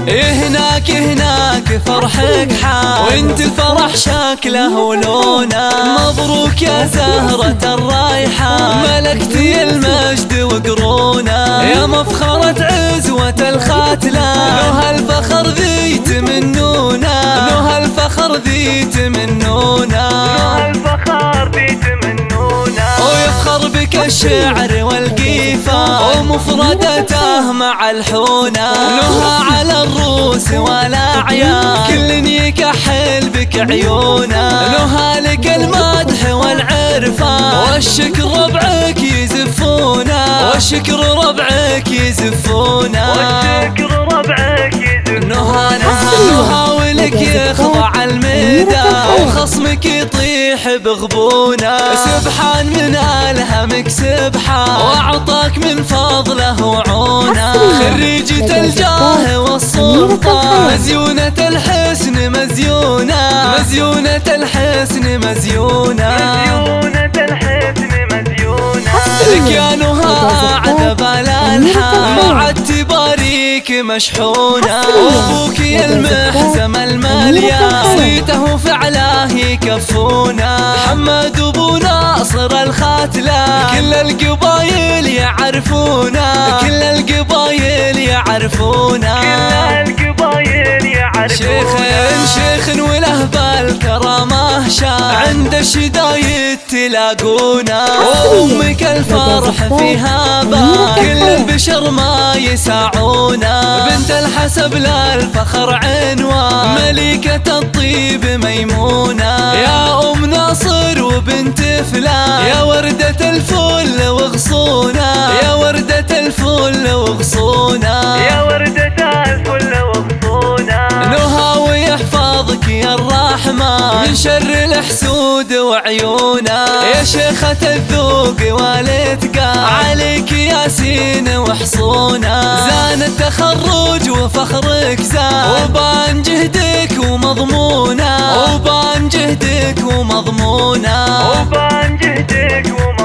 هناك فرحك حال، وانت الفرح شكله ولونه. مبروك يا زهرة الريحان، ملكتي المجد وقرونه. يا مفخرة عزوة الختلة، له الفخر ذي تمنونه، له الفخر ذي تمنونه، له الفخر ذي تمنونه. ويفخر بك الشعر والقيفة، ومفردته مع الحونه. لها على الروس والاعيان، كل يكحل بك عيونه. لها لك المدح والعرفان، والشكر ربعك يزفونه، والشكر ربعك يزفونه، والشكر ربعك يزفونه. نها ولك يخضع المدى، وخصمك يطيح بغبونه. سبحان من ألهمك سبحان، وأعطاك من فضله وعونه. خريجة الجاه والسلطان، مزيونة الحسن مزيونة، مزيونة الحسن مزيونة، مزيونة الحسن مزيونة. ركيانها أعذب الألحان، مع التباريك مشحونة. أبوك يا المحزم المليان، صيته فعله يكفونه. حمد أبو ناصر الختلة، كل القبايل يعرفونه، كل القبايل يعرفونه، كل القبايل يعرفونه. شيخ وله بالكرامة شان، عند الشدايد تلاقونه. وأمك الفرح فيها بان، كل البشر ما يساعونه. بنت الحسب للفخر عنوان، ملكة الطيب ميمونة. يا أم ناصر وبنت فلان، يا وردة الفل وغصونة، يا وردة الفل وغصونة، يا وردة الفل وغصونة. نهى ويحفظك يا الرحمن، من شر الحسود وعيونه. يا شيخة الذوق والاتقان، عليك ياسين وحصونه. زان التخرج وفخرك زان، وبان جهدك ومضمونه، وبان جهدك ومضمونه، وبان جهدك ومضمونه.